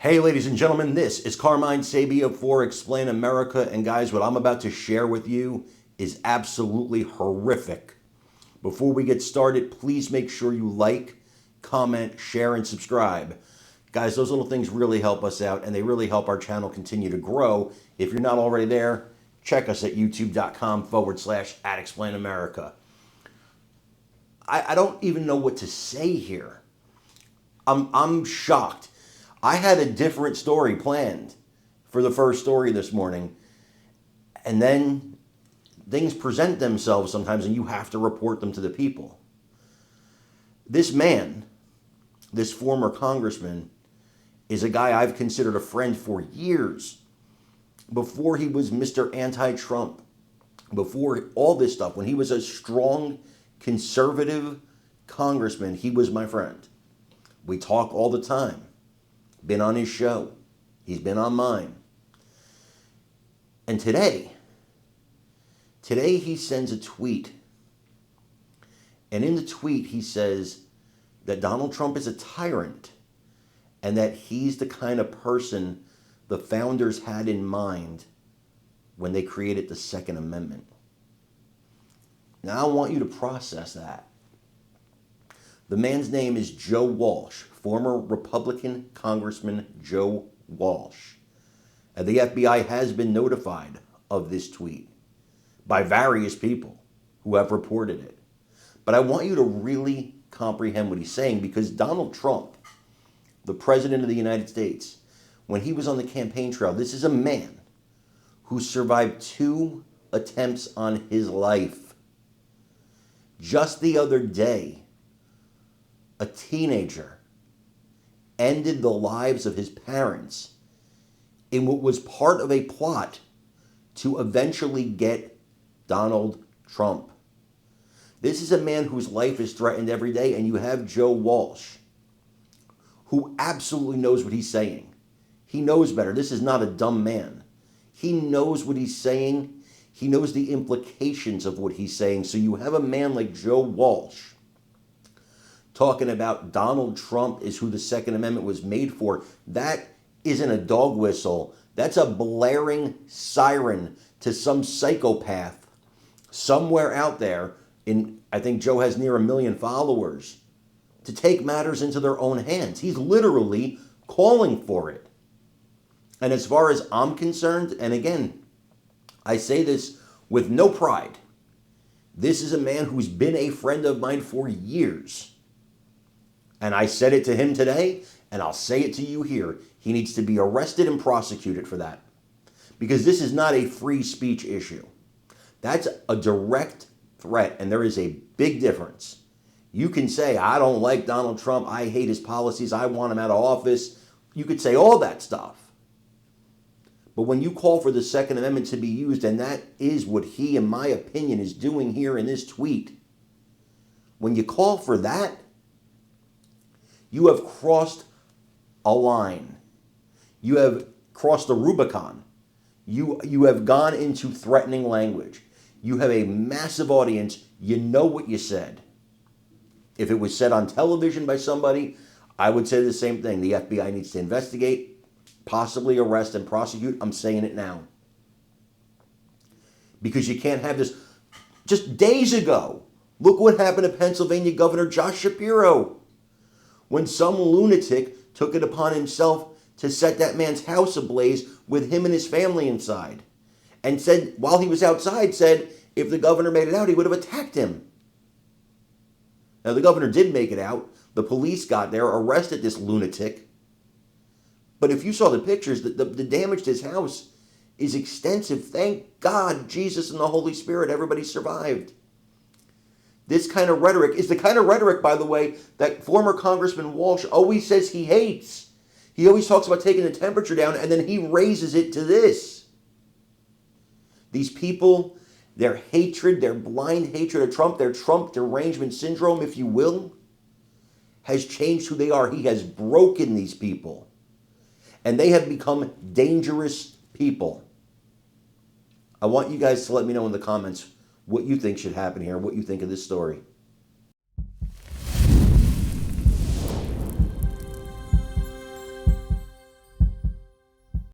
Hey, ladies and gentlemen, this is Carmine Sabia for Explain America. And guys, what I'm about to share with you is absolutely horrific. Before we get started, please make sure you like, comment, share, and subscribe. Guys, those little things really help us out and they really help our channel continue to grow. If you're not already there, check us at youtube.com/@ExplainAmerica. I don't even know what to say here. I'm shocked. I had a different story planned for the first story this morning, and then things present themselves sometimes and you have to report them to the people. This man, this former congressman, is a guy I've considered a friend for years. Before he was Mr. Anti-Trump, before all this stuff, when he was a strong conservative congressman, he was my friend. We talk all the time. Been on his show. He's been on mine. And today he sends a tweet. And in the tweet he says that Donald Trump is a tyrant and that he's the kind of person the founders had in mind when they created the Second Amendment. Now I want you to process that. The man's name is Joe Walsh, former Republican Congressman Joe Walsh. And the FBI has been notified of this tweet by various people who have reported it. But I want you to really comprehend what he's saying, because Donald Trump, the President of the United States, when he was on the campaign trail, this is a man who survived 2 attempts on his life. Just the other day, a teenager ended the lives of his parents in what was part of a plot to eventually get Donald Trump. This is a man whose life is threatened every day, and you have Joe Walsh, who absolutely knows what he's saying. He knows better. This is not a dumb man. He knows what he's saying. He knows the implications of what he's saying. So you have a man like Joe Walsh talking about Donald Trump is who the Second Amendment was made for. That isn't a dog whistle. That's a blaring siren to some psychopath somewhere out there. I think Joe has near 1 million followers, to take matters into their own hands. He's literally calling for it. And as far as I'm concerned, and again, I say this with no pride, this is a man who's been a friend of mine for years. And I said it to him today, and I'll say it to you here. He needs to be arrested and prosecuted for that. Because this is not a free speech issue. That's a direct threat, and there is a big difference. You can say, I don't like Donald Trump, I hate his policies, I want him out of office. You could say all that stuff. But when you call for the Second Amendment to be used, and that is what he, in my opinion, is doing here in this tweet, when you call for that, you have crossed a line. You have crossed the Rubicon. You have gone into threatening language. You have a massive audience. You know what you said. If it was said on television by somebody, I would say the same thing. The FBI needs to investigate, possibly arrest and prosecute. I'm saying it now. Because you can't have this. Just days ago, look what happened to Pennsylvania Governor Josh Shapiro, when some lunatic took it upon himself to set that man's house ablaze with him and his family inside. And said, while he was outside, said if the governor made it out, he would have attacked him. Now, the governor did make it out. The police got there, arrested this lunatic. But if you saw the pictures, the damage to his house is extensive. Thank God, Jesus and the Holy Spirit, everybody survived. This kind of rhetoric is the kind of rhetoric, by the way, that former Congressman Walsh always says he hates. He always talks about taking the temperature down, and then he raises it to this. These people, their hatred, their blind hatred of Trump, their Trump derangement syndrome, if you will, has changed who they are. He has broken these people, and they have become dangerous people. I want you guys to let me know in the comments what you think should happen here, what you think of this story.